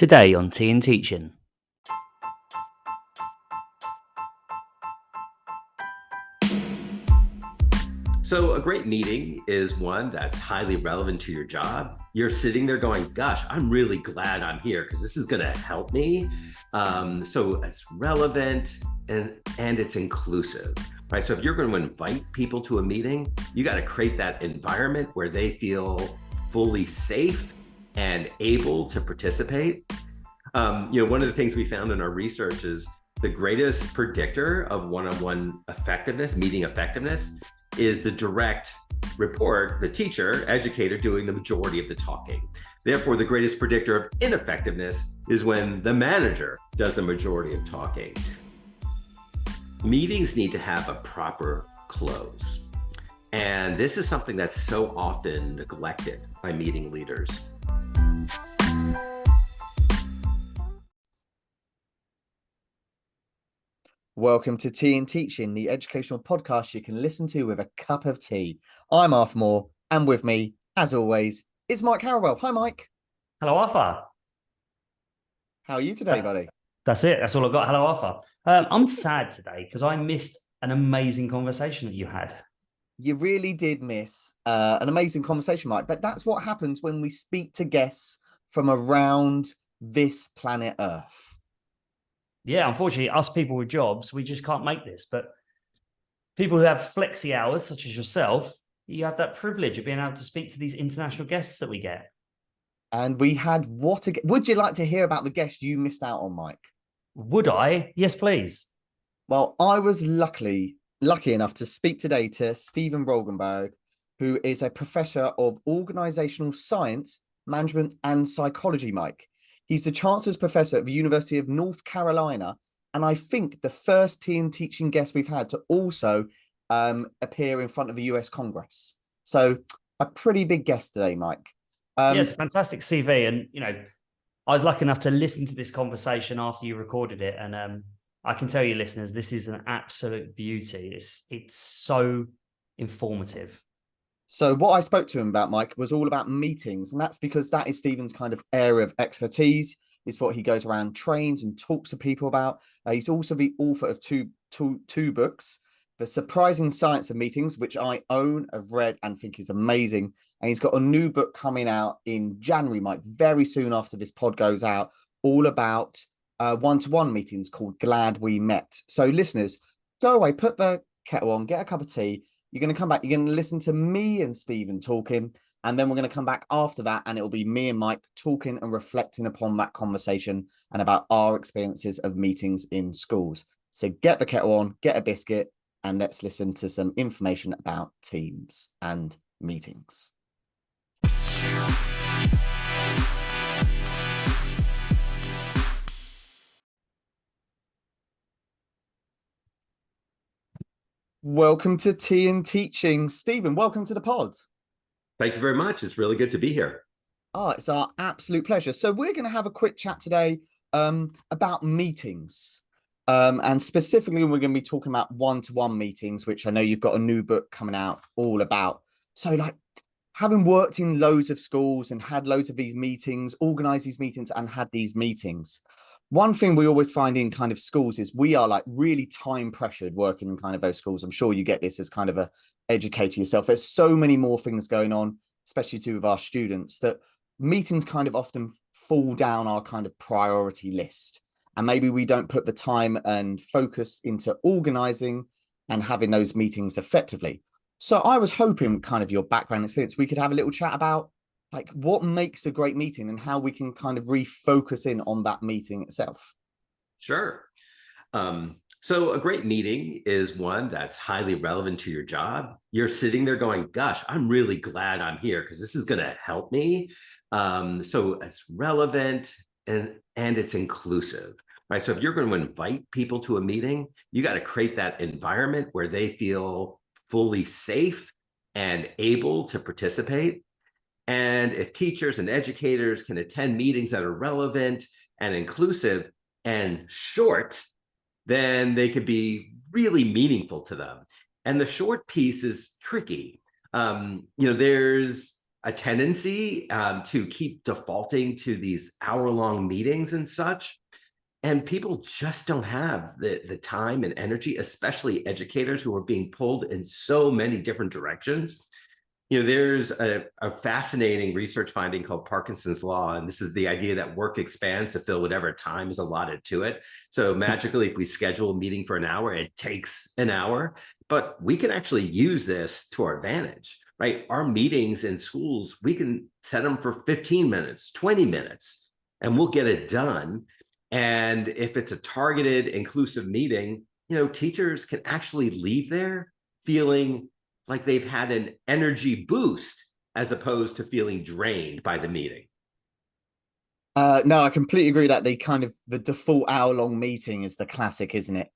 Today on TandTeaching. So a great meeting is one that's highly relevant to your job. You're sitting there going, gosh, I'm really glad I'm here because this is going to help me. So it's relevant and it's inclusive, right? So if you're going to invite people to a meeting, you got to create that environment where they feel fully safe and able to participate. One of the things we found in our research is the greatest predictor of one-on-one effectiveness, meeting effectiveness, is the direct report, the teacher, educator doing the majority of the talking. Therefore, the greatest predictor of ineffectiveness is when the manager does the majority of talking. Meetings need to have a proper close. And this is something that's so often neglected by meeting leaders. Welcome to TandTeaching, the educational podcast you can listen to with a cup of tea. I'm Arthur Moore, and with me, as always, is Mike Harrowell. Hi, Mike. Hello, Arthur. How are you today, buddy? That's it. That's all I've got. Hello, Arthur. I'm sad today because I missed an amazing conversation that you had. You really did miss an amazing conversation, Mike, but that's what happens when we speak to guests from around this planet Earth. Yeah, unfortunately, us people with jobs, we just can't make this. But people who have flexi hours, such as yourself, you have that privilege of being able to speak to these international guests that we get. And we had would you like to hear about the guest you missed out on, Mike? Would I? Yes, please. Well, I was lucky enough to speak today to Steven Rogelberg, who is a professor of organizational science, management, and psychology, Mike. He's the Chancellor's Professor at the University of North Carolina, and I think the first TandTeaching guest we've had to also appear in front of the US Congress. So a pretty big guest today, Mike. Yes, fantastic CV. And, I was lucky enough to listen to this conversation after you recorded it. And I can tell you, listeners, this is an absolute beauty. It's so informative. So what I spoke to him about, Mike, was all about meetings. And that's because that is Steven's kind of area of expertise. It's what he goes around, trains and talks to people about. He's also the author of two books, The Surprising Science of Meetings, which I own, have read and think is amazing. And he's got a new book coming out in January, Mike, very soon after this pod goes out, all about one-to-one meetings called Glad We Met. So listeners, go away, put the kettle on, get a cup of tea. You're going to come back, you're going to listen to me and Steven talking, and then we're going to come back after that, and it will be me and Mike talking and reflecting upon that conversation and about our experiences of meetings in schools. So get the kettle on, get a biscuit, and let's listen to some information about teams and meetings. Welcome to TandTeaching. Steven, welcome to the pod. Thank you very much. It's really good to be here. Oh, it's our absolute pleasure. So we're going to have a quick chat today about meetings. And specifically, we're going to be talking about one-to-one meetings, which I know you've got a new book coming out all about. So like having worked in loads of schools and had loads of these meetings, organized these meetings and had these meetings. One thing we always find in kind of schools is we are like really time pressured working in kind of those schools. I'm sure you get this as kind of a educator yourself. There's so many more things going on, especially too with our students, that meetings kind of often fall down our kind of priority list. And maybe we don't put the time and focus into organizing and having those meetings effectively. So I was hoping kind of your background experience, we could have a little chat about like what makes a great meeting and how we can kind of refocus in on that meeting itself. Sure. So a great meeting is one that's highly relevant to your job. You're sitting there going, gosh, I'm really glad I'm here because this is going to help me. So it's relevant and it's inclusive, right? So if you're going to invite people to a meeting, you got to create that environment where they feel fully safe and able to participate. And if teachers and educators can attend meetings that are relevant and inclusive and short, then they could be really meaningful to them. And the short piece is tricky. There's a tendency to keep defaulting to these hour-long meetings and such. And people just don't have the time and energy, especially educators who are being pulled in so many different directions. There's a fascinating research finding called Parkinson's Law, and this is the idea that work expands to fill whatever time is allotted to it. So magically, if we schedule a meeting for an hour, it takes an hour, but we can actually use this to our advantage, right? Our meetings in schools, we can set them for 15 minutes, 20 minutes, and we'll get it done. And if it's a targeted, inclusive meeting, teachers can actually leave there feeling like they've had an energy boost as opposed to feeling drained by the meeting. No, I completely agree that the default hour-long meeting is the classic, isn't it?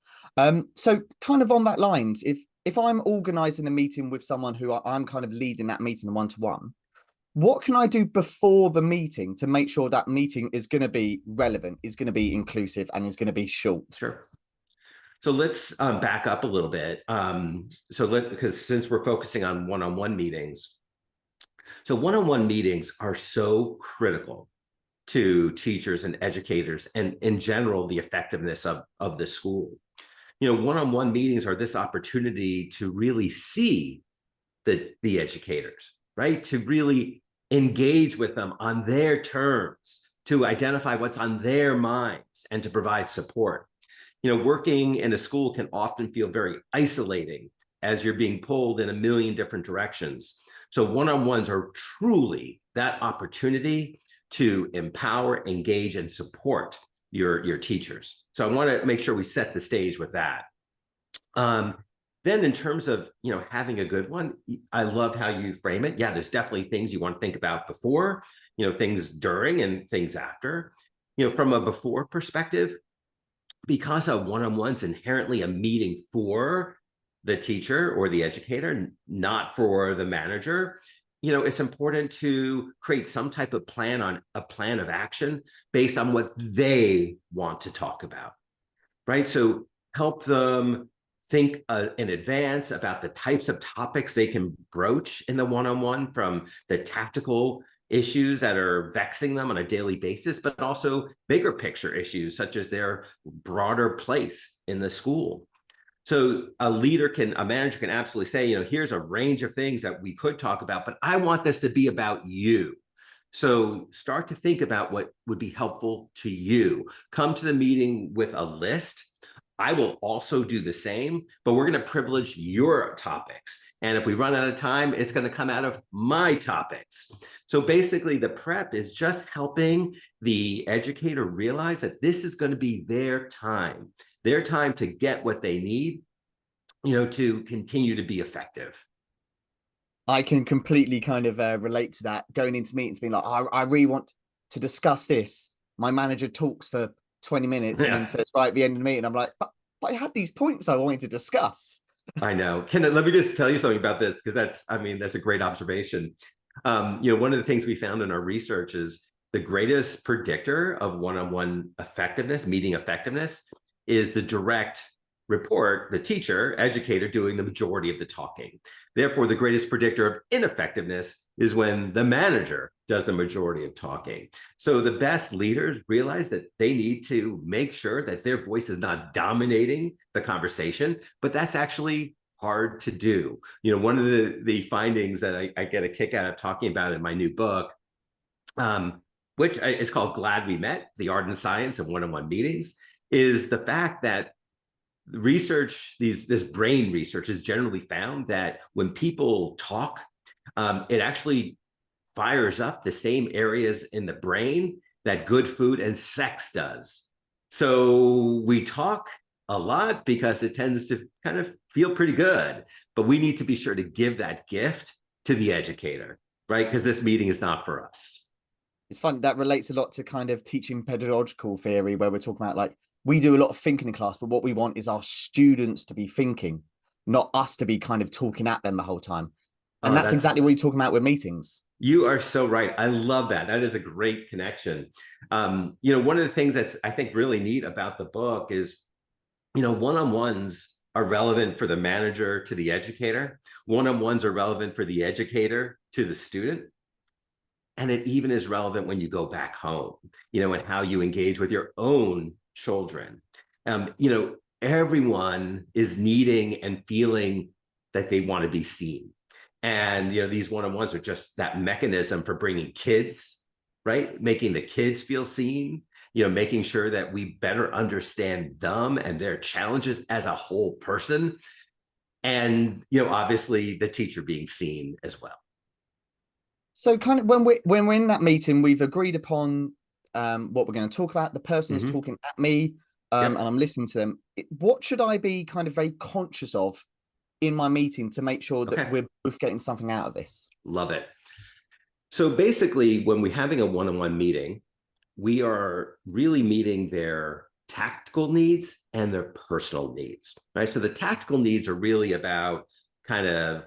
So kind of on that lines, if I'm organizing a meeting with someone who I'm kind of leading that meeting one-to-one, what can I do before the meeting to make sure that meeting is going to be relevant, is going to be inclusive, and is going to be short? Sure. So let's back up a little bit. Because since we're focusing on one-on-one meetings, so one-on-one meetings are so critical to teachers and educators, and in general, the effectiveness of the school. One-on-one meetings are this opportunity to really see the educators, right? To really engage with them on their terms, to identify what's on their minds, and to provide support. Working in a school can often feel very isolating as you're being pulled in a million different directions. So one-on-ones are truly that opportunity to empower, engage, and support your teachers. So I want to make sure we set the stage with that. Then in terms of, having a good one, I love how you frame it. Yeah, there's definitely things you want to think about before, things during and things after. From a before perspective, because a one-on-one's inherently a meeting for the teacher or the educator, not for the manager, it's important to create some type of plan of action based on what they want to talk about, right? So help them think in advance about the types of topics they can broach in the one-on-one, from the tactical issues that are vexing them on a daily basis, but also bigger picture issues such as their broader place in the school. So a manager can absolutely say, here's a range of things that we could talk about, but I want this to be about you. So start to think about what would be helpful to you. Come to the meeting with a list. I will also do the same, but we're going to privilege your topics. And if we run out of time, it's going to come out of my topics. So basically, the prep is just helping the educator realize that this is going to be their time to get what they need, to continue to be effective. I can completely kind of relate to that. Going into meetings, being like, I really want to discuss this. My manager talks for 20 minutes and then says, right at the end of the meeting, I'm like, but I had these points I wanted to discuss. I know. Let me just tell you something about this, because that's a great observation. One of the things we found in our research is the greatest predictor of one-on-one effectiveness, meeting effectiveness, is the direct report, the teacher, educator doing the majority of the talking. Therefore, the greatest predictor of ineffectiveness is when the manager does the majority of talking. So the best leaders realize that they need to make sure that their voice is not dominating the conversation, but that's actually hard to do. One of the findings that I get a kick out of talking about in my new book, which is called Glad We Met, The Art and Science of One-on-One Meetings, is the fact that this brain research has generally found that when people talk, it actually fires up the same areas in the brain that good food and sex does. So we talk a lot because it tends to kind of feel pretty good, but we need to be sure to give that gift to the educator, right? Because this meeting is not for us. It's fun. That relates a lot to kind of teaching pedagogical theory, where we're talking about, like, we do a lot of thinking in class, but what we want is our students to be thinking, not us to be kind of talking at them the whole time. And that's exactly what you're talking about with meetings. You are so right. I love that. That is a great connection. One of the things that's, I think, really neat about the book is, one-on-ones are relevant for the manager to the educator. One-on-ones are relevant for the educator to the student. And it even is relevant when you go back home, and how you engage with your own children. Everyone is needing and feeling that they want to be seen. And, these one-on-ones are just that mechanism for bringing kids, right? Making the kids feel seen, making sure that we better understand them and their challenges as a whole person. And, obviously the teacher being seen as well. So kind of when we're in that meeting, we've agreed upon what we're going to talk about. The person is talking at me, and I'm listening to them. What should I be kind of very conscious of in my meeting to make sure that we're both getting something out of this? Love it. So basically, when we're having a one-on-one meeting, we are really meeting their tactical needs and their personal needs, right? So the tactical needs are really about kind of,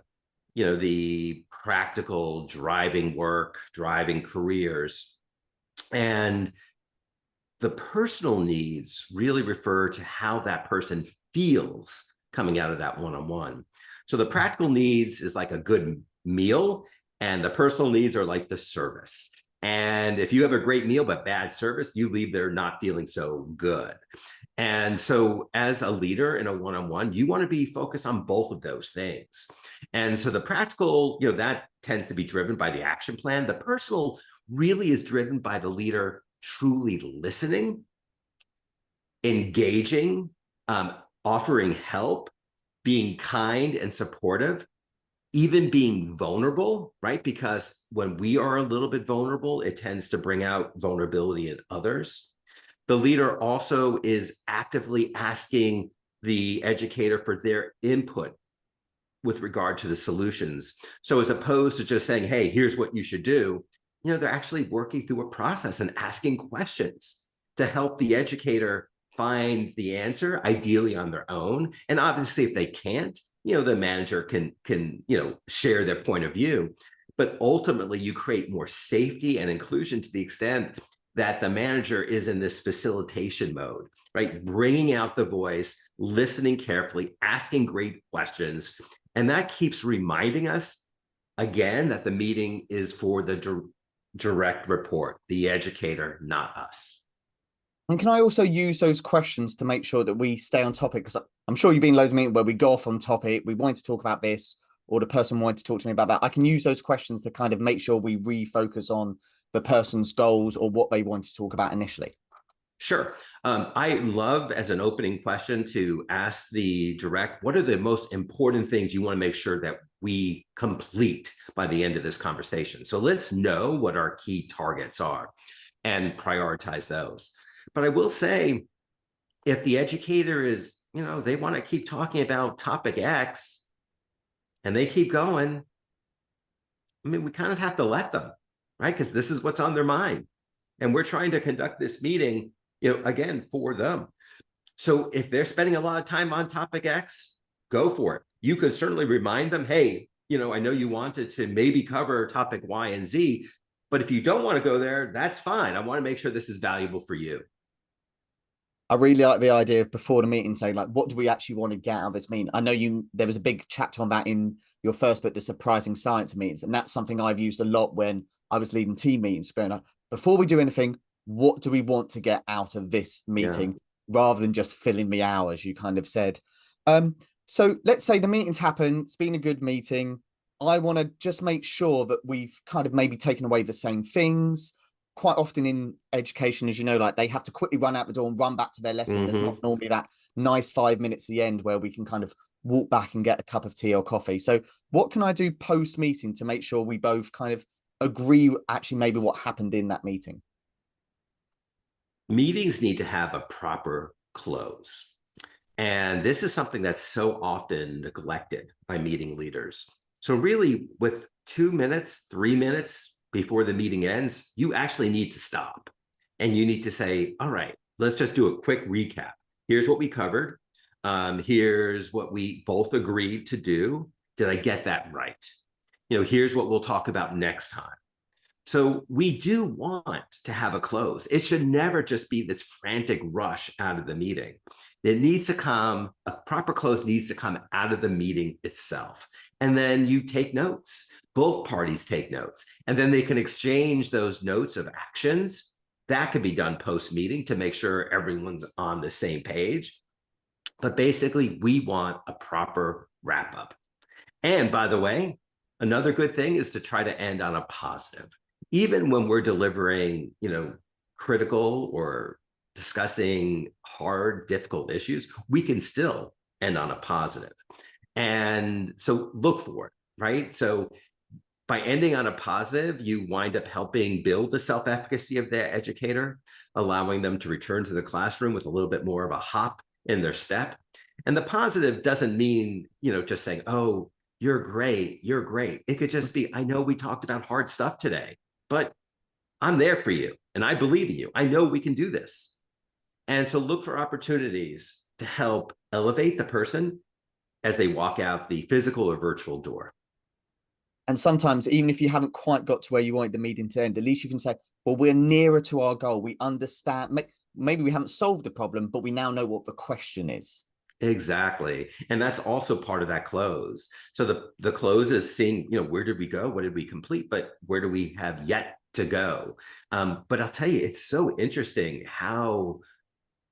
the practical driving work, driving careers. And the personal needs really refer to how that person feels coming out of that one-on-one. So the practical needs is like a good meal, and the personal needs are like the service. And if you have a great meal but bad service, you leave there not feeling so good. And so as a leader in a one-on-one, you want to be focused on both of those things. And so the practical, that tends to be driven by the action plan. The personal really is driven by the leader truly listening, engaging, offering help, being kind and supportive, even being vulnerable, right? Because when we are a little bit vulnerable, it tends to bring out vulnerability in others. The leader also is actively asking the educator for their input with regard to the solutions. So as opposed to just saying, hey, here's what you should do, they're actually working through a process and asking questions to help the educator find the answer, ideally on their own. And obviously, if they can't, the manager can share their point of view. But ultimately, you create more safety and inclusion to the extent that the manager is in this facilitation mode, right? Bringing out the voice, listening carefully, asking great questions. And that keeps reminding us, again, that the meeting is for the direct report, the educator, not us. And can I also use those questions to make sure that we stay on topic? Because I'm sure you've been loads of meetings where we go off on topic, we wanted to talk about this, or the person wanted to talk to me about that. I can use those questions to kind of make sure we refocus on the person's goals or what they want to talk about initially. Sure. I love as an opening question to ask the direct, what are the most important things you want to make sure that we complete by the end of this conversation? So let's know what our key targets are and prioritize those. But I will say, if the educator is, they want to keep talking about topic X and they keep going, we kind of have to let them, right? Because this is what's on their mind. And we're trying to conduct this meeting, again, for them. So if they're spending a lot of time on topic X, go for it. You could certainly remind them, hey, I know you wanted to maybe cover topic Y and Z, but if you don't want to go there, that's fine. I want to make sure this is valuable for you. I really like the idea of before the meeting saying, like, what do we actually want to get out of this meeting? I know there was a big chapter on that in your first book, The Surprising Science of Meetings. And that's something I've used a lot when I was leading team meetings, going like, before we do anything, what do we want to get out of this meeting, rather than just filling the hours, you kind of said. So let's say the meeting's happened, it's been a good meeting. I want to just make sure that we've kind of maybe taken away the same things. Quite often in education, as you know, like they have to quickly run out the door and run back to their lesson. There's not normally that nice 5 minutes at the end where we can kind of walk back and get a cup of tea or coffee. So what can I do post meeting to make sure we both kind of agree actually maybe what happened in that meeting? Meetings need to have a proper close. And this is something that's so often neglected by meeting leaders. So really, with 2 minutes, 3 minutes before the meeting ends, you actually need to stop. And you need to say, all right, let's just do a quick recap. Here's what we covered. Here's what we both agreed to do. Did I get that right? Here's what we'll talk about next time. So we do want to have a close. It should never just be this frantic rush out of the meeting. It needs to come, a proper close needs to come out of the meeting itself. And then you take notes, both parties take notes, and then they can exchange those notes of actions. That could be done post-meeting to make sure everyone's on the same page. But basically, we want a proper wrap-up. And by the way, another good thing is to try to end on a positive. Even when we're delivering, critical or discussing hard, difficult issues, we can still end on a positive. And so look for it, right? So by ending on a positive, you wind up helping build the self-efficacy of the educator, allowing them to return to the classroom with a little bit more of a hop in their step. And the positive doesn't mean, just saying, oh, you're great, you're great. It could just be, I know we talked about hard stuff today, but I'm there for you and I believe in you. I know we can do this. And so look for opportunities to help elevate the person as they walk out the physical or virtual door. And sometimes, even if you haven't quite got to where you want the meeting to end, at least you can say, well, we're nearer to our goal. We understand. Maybe we haven't solved the problem, but we now know what the question is. Exactly. And that's also part of that close. So the close is seeing, where did we go? What did we complete? But where do we have yet to go? But I'll tell you, it's so interesting how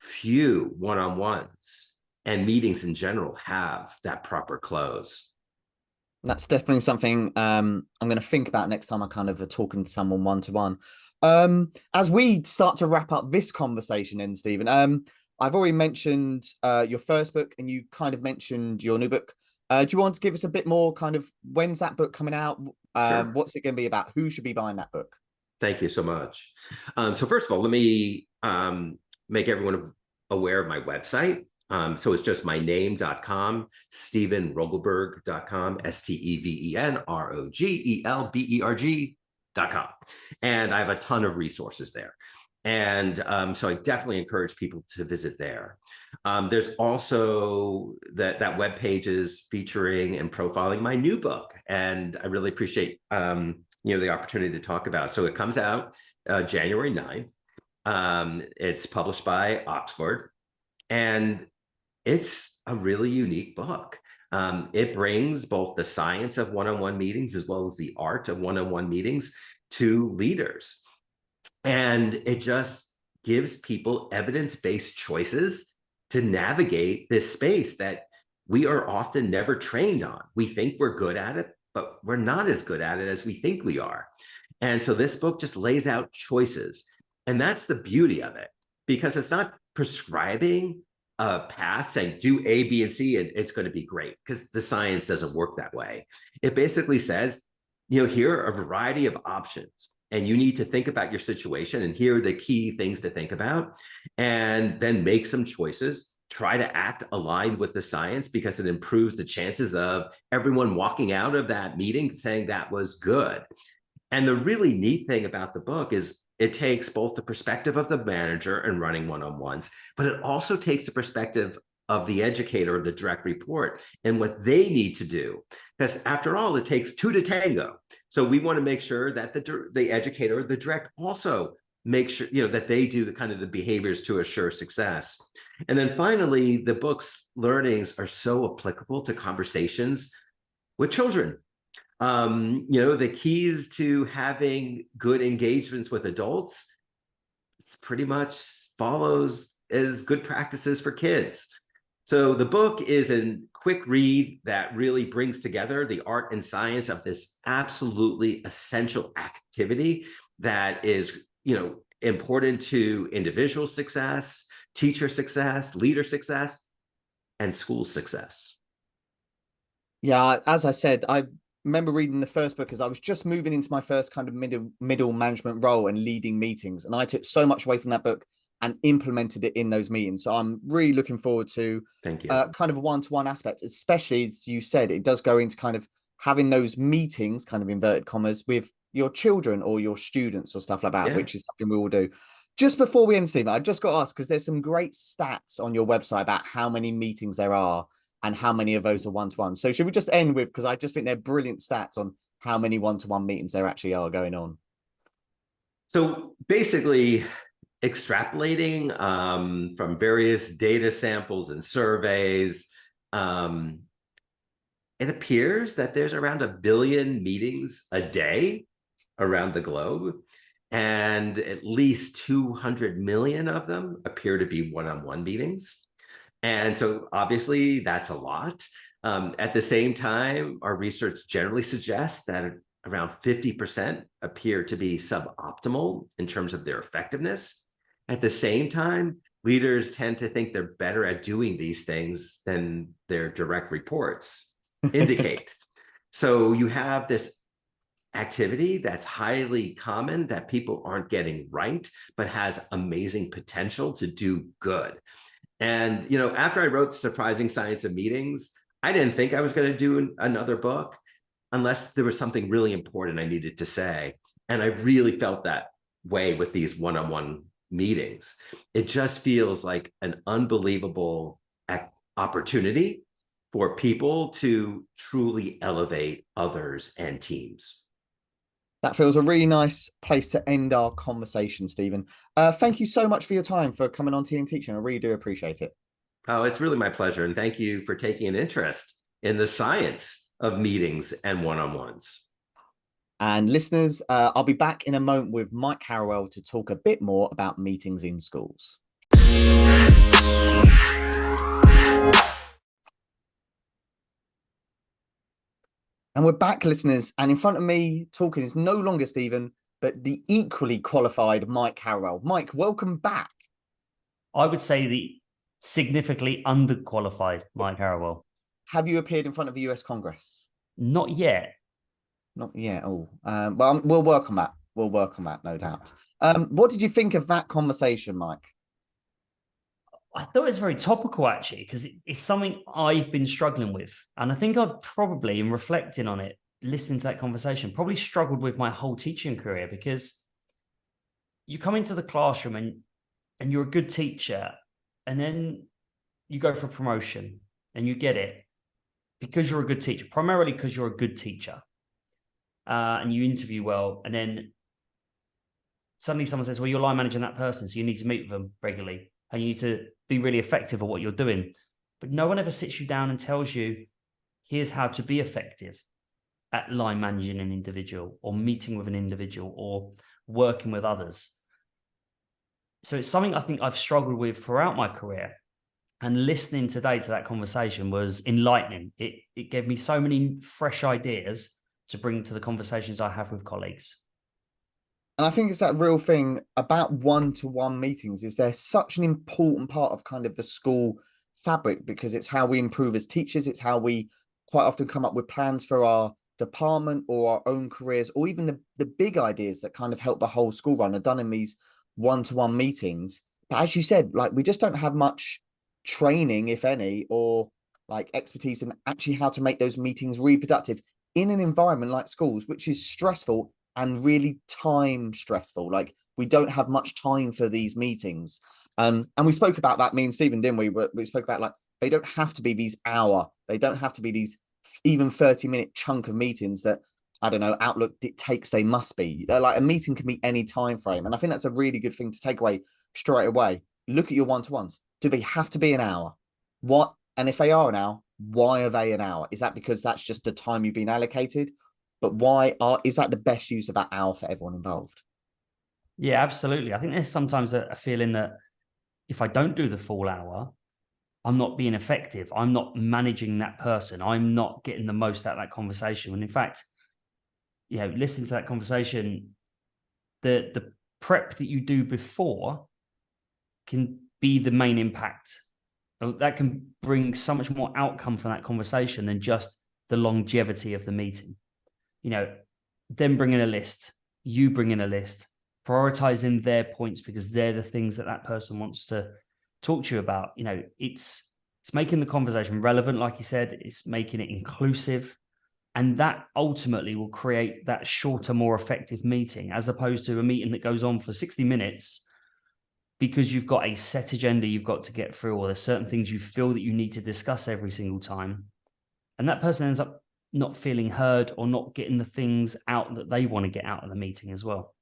few one-on-ones and meetings in general have that proper close. That's definitely something I'm going to think about next time I kind of are talking to someone one-to-one. As we start to wrap up this conversation in, Stephen, I've already mentioned your first book, and you kind of mentioned your new book. Do you want to give us a bit more kind of, when's that book coming out? Sure. What's it going to be about? Who should be buying that book? Thank you so much. So first of all, let me make everyone aware of my website. So it's just my name.com, stevenrogelberg.com, StevenRogelberg.com. And I have a ton of resources there. And so I definitely encourage people to visit there. There's also that web pages featuring and profiling my new book. And I really appreciate the opportunity to talk about it. So it comes out January 9th. It's published by Oxford. And it's a really unique book. It brings both the science of one-on-one meetings as well as the art of one-on-one meetings to leaders. And it just gives people evidence-based choices to navigate this space that we are often never trained on. We think we're good at it, but we're not as good at it as we think we are. And so this book just lays out choices. And that's the beauty of it, because it's not prescribing a path saying do A, B, and C, and it's going to be great, because the science doesn't work that way. It basically says, here are a variety of options, and you need to think about your situation, and here are the key things to think about, and then make some choices. Try to act aligned with the science, because it improves the chances of everyone walking out of that meeting saying that was good. And the really neat thing about the book is it takes both the perspective of the manager and running one-on-ones, but it also takes the perspective of the educator or the direct report and what they need to do. Because after all, it takes two to tango. So we want to make sure that the educator or the direct also make sure, that they do the kind of the behaviors to assure success. And then finally, the book's learnings are so applicable to conversations with children. The keys to having good engagements with adults, it's pretty much follows as good practices for kids. So the book is a quick read that really brings together the art and science of this absolutely essential activity that is, important to individual success, teacher success, leader success, and school success. Yeah, as I said, I remember reading the first book as I was just moving into my first kind of middle management role and leading meetings. And I took so much away from that book and implemented it in those meetings. So I'm really looking forward to Thank you. Kind of a one-to-one aspect, especially as you said, it does go into kind of having those meetings, kind of inverted commas, with your children or your students or stuff like that, which is something we all do. Just before we end, Stephen, I just got to ask, because there's some great stats on your website about how many meetings there are and how many of those are one-to-one. So should we just end with, because I just think they're brilliant stats on how many one-to-one meetings there actually are going on. So basically, extrapolating from various data samples and surveys, it appears that there's around 1 billion meetings a day around the globe, and at least 200 million of them appear to be one-on-one meetings. And so obviously that's a lot. At the same time, our research generally suggests that around 50% appear to be suboptimal in terms of their effectiveness. At the same time, leaders tend to think they're better at doing these things than their direct reports indicate. So you have this activity that's highly common that people aren't getting right, but has amazing potential to do good. And, after I wrote The Surprising Science of Meetings, I didn't think I was going to do another book unless there was something really important I needed to say. And I really felt that way with these one-on-one meetings. It just feels like an unbelievable opportunity for people to truly elevate others and teams. That feels a really nice place to end our conversation, Steven. Thank you so much for your time, for coming on TandTeaching. I really do appreciate it. Oh, it's really my pleasure. And thank you for taking an interest in the science of meetings and one-on-ones. And listeners, I'll be back in a moment with Mike Harrowell to talk a bit more about meetings in schools. And we're back, listeners, and in front of me talking is no longer Steven, but the equally qualified Mike Harrowell. Mike, welcome back. I would say the significantly underqualified Mike Harrowell. Have you appeared in front of the US Congress? Not yet. Not yet. Oh, well, we'll work on that. We'll work on that, no doubt. What did you think of that conversation, Mike? I thought it was very topical, actually, because it's something I've been struggling with. And I think I've probably, in reflecting on it, listening to that conversation, probably struggled with my whole teaching career, because you come into the classroom and you're a good teacher, and then you go for promotion and you get it because you're a good teacher, primarily because you're a good teacher, and you interview well. And then suddenly someone says, well, you're line managing that person, so you need to meet with them regularly and you need to be really effective at what you're doing. But no one ever sits you down and tells you, here's how to be effective at line managing an individual or meeting with an individual or working with others. So it's something I think I've struggled with throughout my career. And listening today to that conversation was enlightening. It gave me so many fresh ideas to bring to the conversations I have with colleagues. And I think it's that real thing about one-to-one meetings, is they're such an important part of kind of the school fabric, because it's how we improve as teachers. It's how we quite often come up with plans for our department or our own careers, or even the big ideas that kind of help the whole school run are done in these one-to-one meetings. But as you said, like, we just don't have much training, if any, or like expertise in actually how to make those meetings really productive in an environment like schools, which is stressful and really time stressful. Like, we don't have much time for these meetings. And we spoke about that, me and Steven, didn't we? We spoke about, like, they don't have to be these hour, they don't have to be these even 30-minute chunk of meetings that, I don't know, Outlook dictates they must be. Like, a meeting can be any time frame. And I think that's a really good thing to take away straight away. Look at your one-to-ones. Do they have to be an hour? What? And if they are an hour, why are they an hour? Is that because that's just the time you've been allocated? But is that the best use of that hour for everyone involved? Yeah, absolutely. I think there's sometimes a feeling that if I don't do the full hour, I'm not being effective. I'm not managing that person. I'm not getting the most out of that conversation. And in fact, listening to that conversation, the prep that you do before can be the main impact. That can bring so much more outcome from that conversation than just the longevity of the meeting. Them bringing a list, you bring in a list, prioritizing their points because they're the things that person wants to talk to you about. It's making the conversation relevant, like you said. It's making it inclusive, and that ultimately will create that shorter, more effective meeting, as opposed to a meeting that goes on for 60 minutes because you've got a set agenda you've got to get through, or there's certain things you feel that you need to discuss every single time, and that person ends up not feeling heard or not getting the things out that they want to get out of the meeting as well.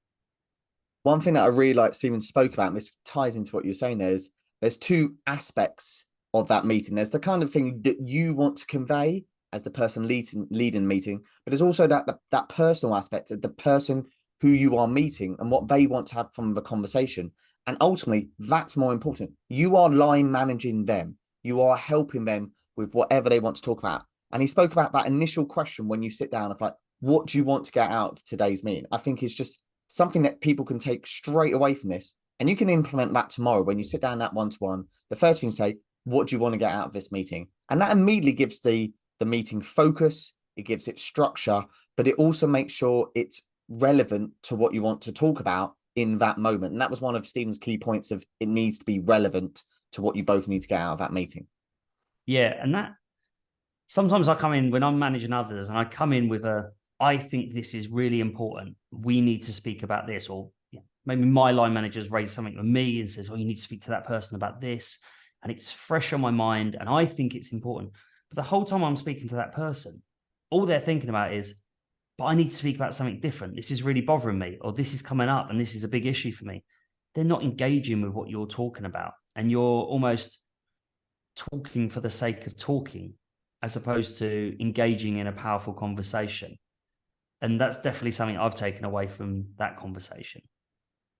One thing that I really like Steven spoke about, and this ties into what you're saying, there's two aspects of that meeting. There's the kind of thing that you want to convey, as the person leading the meeting, but there's also that personal aspect of the person who you are meeting and what they want to have from the conversation. And ultimately, that's more important. You are line managing them. You are helping them with whatever they want to talk about. And he spoke about that initial question when you sit down of like, what do you want to get out of today's meeting? I think it's just something that people can take straight away from this. And you can implement that tomorrow when you sit down that one-to-one. The first thing you say, what do you want to get out of this meeting? And that immediately gives the meeting focus, it gives it structure, but it also makes sure it's relevant to what you want to talk about in that moment. And that was one of Steven's key points of it needs to be relevant to what you both need to get out of that meeting. Yeah. And that sometimes I come in when I'm managing others and I come in with I think this is really important. We need to speak about this. Or maybe my line manager's raised something with me and says, well, you need to speak to that person about this. And it's fresh on my mind. And I think it's important. But the whole time I'm speaking to that person, all they're thinking about is, but I need to speak about something different. This is really bothering me, or this is coming up and this is a big issue for me. They're not engaging with what you're talking about. And you're almost talking for the sake of talking, as opposed to engaging in a powerful conversation. And that's definitely something I've taken away from that conversation.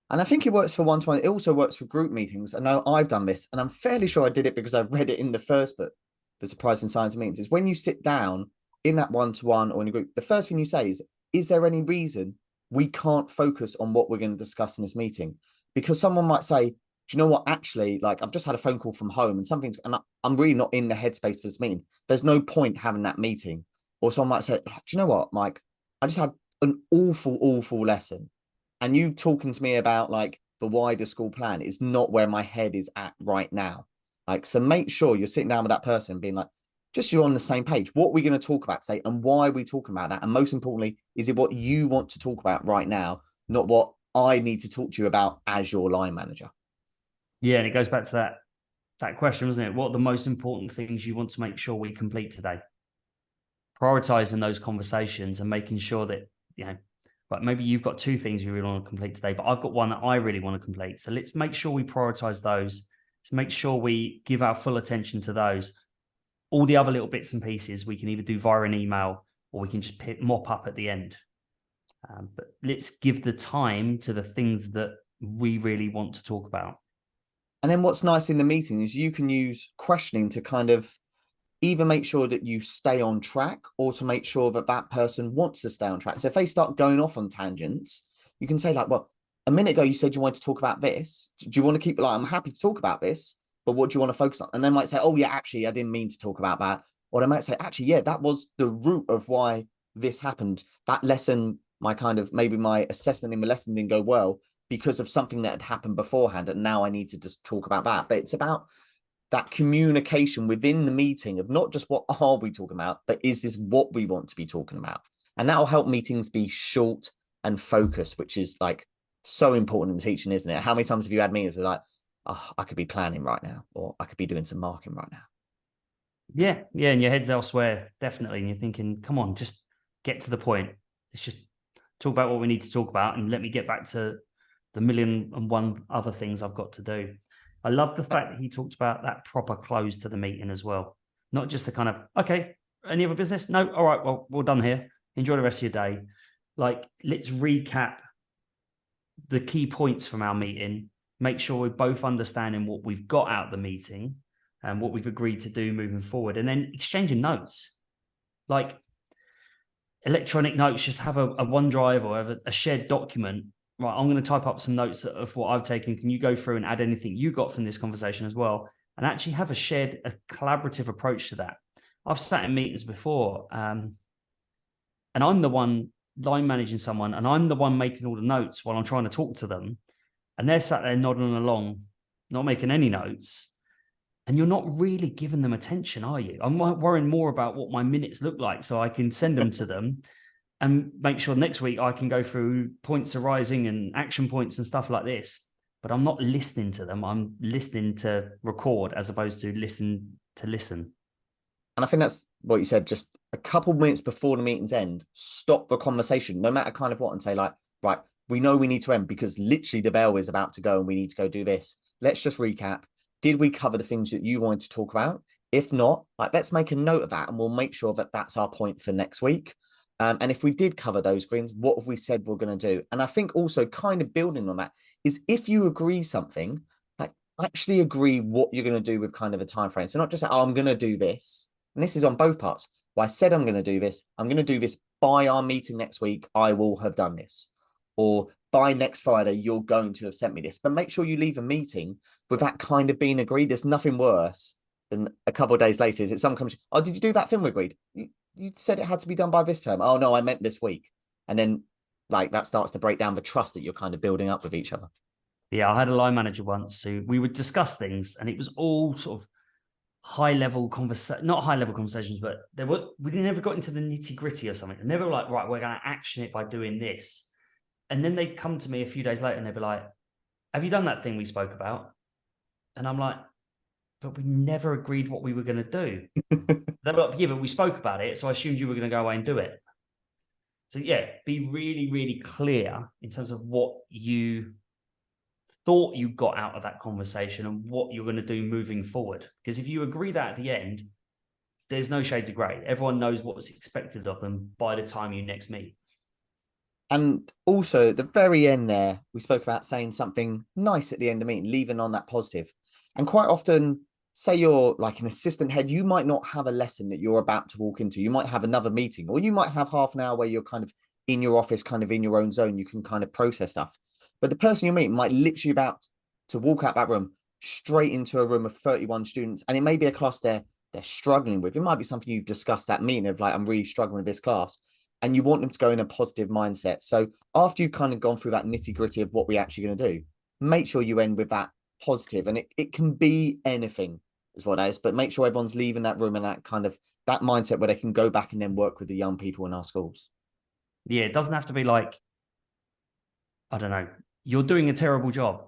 And I think it works for one-to-one. It also works for group meetings. I know I've done this, and I'm fairly sure I did it because I read it in the first book, The Surprising Science of Meetings, is when you sit down in that one-to-one or in a group, the first thing you say is there any reason we can't focus on what we're going to discuss in this meeting? Because someone might say, do you know what, actually, like I've just had a phone call from home and I'm really not in the headspace for this meeting. There's no point having that meeting. Or someone might say, do you know what, Mike, I just had an awful lesson. And you talking to me about like the wider school plan is not where my head is at right now. Like, so make sure you're sitting down with that person being like, just you're on the same page. What are we going to talk about today? And why are we talking about that? And most importantly, is it what you want to talk about right now, not what I need to talk to you about as your line manager? Yeah. And it goes back to that question, wasn't it? What are the most important things you want to make sure we complete today? Prioritizing those conversations and making sure that, but maybe you've got two things you really want to complete today, but I've got one that I really want to complete. So let's make sure we prioritize those, to make sure we give our full attention to those. All the other little bits and pieces we can either do via an email or we can just mop up at the end. But let's give the time to the things that we really want to talk about. And then what's nice in the meeting is you can use questioning to kind of either make sure that you stay on track or to make sure that that person wants to stay on track. So if they start going off on tangents, you can say like, well, a minute ago, you said you wanted to talk about this. Do you want to keep like, I'm happy to talk about this, but what do you want to focus on? And they might say, oh yeah, actually, I didn't mean to talk about that. Or they might say, actually, yeah, that was the root of why this happened. That lesson, maybe my assessment in the lesson didn't go well because of something that had happened beforehand. And now I need to just talk about that. But it's about that communication within the meeting of not just what are we talking about, but is this what we want to be talking about? And that will help meetings be short and focused, which is like so important in teaching, isn't it? How many times have you had meetings where like, oh, I could be planning right now, or I could be doing some marking right now? Yeah. And your head's elsewhere, definitely. And you're thinking, come on, just get to the point. Let's just talk about what we need to talk about and let me get back to the 1,000,001 other things I've got to do. I love the fact that he talked about that proper close to the meeting as well. Not just the kind of, okay, any other business? No. All right. Well, we're done here. Enjoy the rest of your day. Like, let's recap the key points from our meeting, make sure we're both understanding what we've got out of the meeting and what we've agreed to do moving forward, and then exchanging notes. Like electronic notes, just have a OneDrive or have a shared document. Right, I'm going to type up some notes of what I've taken. Can you go through and add anything you got from this conversation as well? And actually have a collaborative approach to that. I've sat in meetings before, and I'm the one line managing someone, and I'm the one making all the notes while I'm trying to talk to them. And they're sat there nodding along, not making any notes. And you're not really giving them attention, are you? I'm worrying more about what my minutes look like so I can send them to them and make sure next week I can go through points arising and action points and stuff like this. But I'm not listening to them. I'm listening to record as opposed to listen to listen. And I think that's what you said, just a couple of minutes before the meeting's end, stop the conversation, no matter kind of what, and say like, right, we know we need to end because literally the bell is about to go and we need to go do this. Let's just recap. Did we cover the things that you wanted to talk about? If not, like, let's make a note of that, and we'll make sure that that's our point for next week. And if we did cover those greens, what have we said we're going to do? And I think also kind of building on that is, if you agree something, like, actually agree what you're going to do with kind of a time frame. So not just, oh, I'm going to do this. And this is on both parts. Well, I said I'm going to do this. I'm going to do this by our meeting next week. I will have done this. Or by next Friday, you're going to have sent me this. But make sure you leave a meeting with that kind of being agreed. There's nothing worse than a couple of days later is it someone comes, oh, did you do that thing we agreed? You said it had to be done by this term. Oh, no, I meant this week. And then, like, that starts to break down the trust that you're kind of building up with each other. Yeah, I had a line manager once who we would discuss things, and it was all sort of high-level not high-level conversations, but we never got into the nitty-gritty or something. And they were like, right, we're going to action it by doing this. And then they'd come to me a few days later and they'd be like, have you done that thing we spoke about? And I'm like, but we never agreed what we were going to do. They were like, yeah, but we spoke about it, so I assumed you were going to go away and do it. So yeah, be really, really clear in terms of what you thought you got out of that conversation and what you're going to do moving forward. Because if you agree that at the end, there's no shades of grey. Everyone knows what's expected of them by the time you next meet. And also at the very end there, we spoke about saying something nice at the end of the meeting, leaving on that positive. And quite often, say you're like an assistant head, you might not have a lesson that you're about to walk into. You might have another meeting, or you might have half an hour where you're kind of in your office, kind of in your own zone. You can kind of process stuff. But the person you're meeting might literally about to walk out that room straight into a room of 31 students. And it may be a class they're struggling with. It might be something you've discussed that meeting of, like, I'm really struggling with this class. And you want them to go in a positive mindset. So after you've kind of gone through that nitty gritty of what we're actually going to do, make sure you end with that positive. And it can be anything is what it is, but make sure everyone's leaving that room in that kind of that mindset where they can go back and then work with the young people in our schools. Yeah, it doesn't have to be like, I don't know, you're doing a terrible job.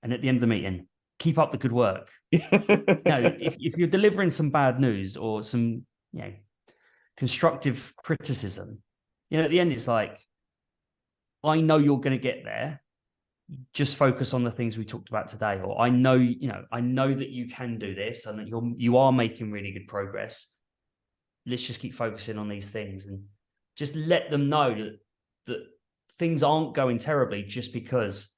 And at the end of the meeting, keep up the good work. If you're delivering some bad news or some, constructive criticism, at the end, it's like, I know you're going to get there. Just focus on the things we talked about today. Or I know that you can do this and that you are making really good progress. Let's just keep focusing on these things and just let them know that things aren't going terribly just because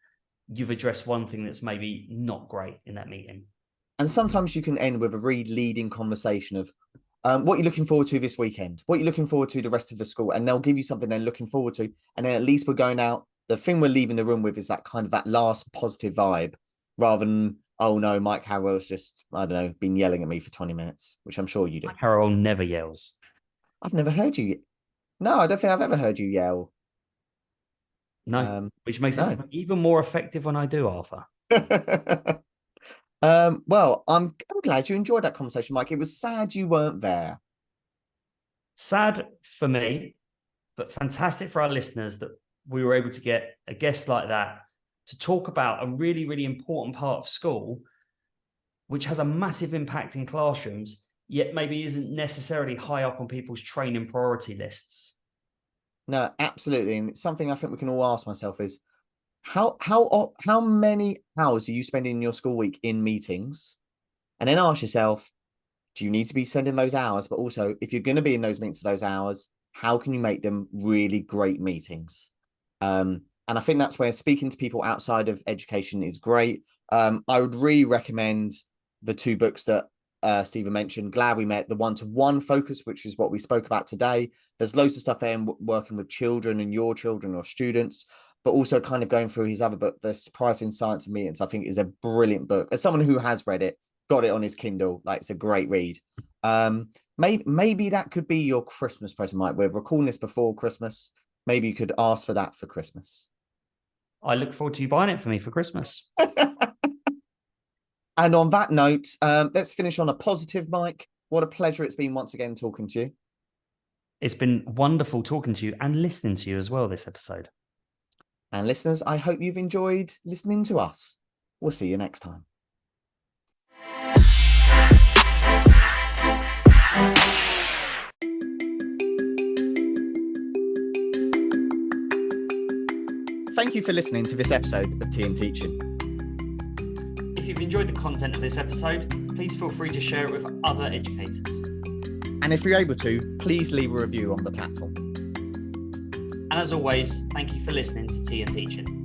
you've addressed one thing that's maybe not great in that meeting. And sometimes you can end with a really leading conversation of, what you're looking forward to this weekend, what you're looking forward to the rest of the school, and they'll give you something they're looking forward to. And then at least we're going out. The thing we're leaving the room with is that kind of that last positive vibe, rather than, oh no, Mike Harrell's just, I don't know, been yelling at me for 20 minutes, which I'm sure you do. Mike Harrell never yells. I've never heard you. No, I don't think I've ever heard you yell. No, which makes it even more effective when I do, Arthur. Well, I'm glad you enjoyed that conversation, Mike. It was sad you weren't there. Sad for me, but fantastic for our listeners that we were able to get a guest like that to talk about a really, really important part of school, which has a massive impact in classrooms, yet maybe isn't necessarily high up on people's training priority lists. No, absolutely. And it's something I think we can all ask ourselves is, how many hours are you spending in your school week in meetings? And then ask yourself, do you need to be spending those hours? But also, if you're going to be in those meetings for those hours, how can you make them really great meetings? And I think that's where speaking to people outside of education is great. I would really recommend the two books that Steven mentioned. Glad We Met, the one-to-one focus, which is what we spoke about today. There's loads of stuff there in working with children and your children or students, but also kind of going through his other book, The Surprising Science of Meetings, I think is a brilliant book. As someone who has read it, got it on his Kindle, like, it's a great read. Maybe that could be your Christmas present, Mike. We're recording this before Christmas. Maybe you could ask for that for Christmas. I look forward to you buying it for me for Christmas. And on that note, let's finish on a positive, Mike. What a pleasure it's been once again talking to you. It's been wonderful talking to you and listening to you as well this episode. And listeners, I hope you've enjoyed listening to us. We'll see you next time. Thank you for listening to this episode of TandTeaching. if you've enjoyed the content of this episode, please feel free to share it with other educators. And if you're able to, please leave a review on the platform. And as always, thank you for listening to TandTeaching.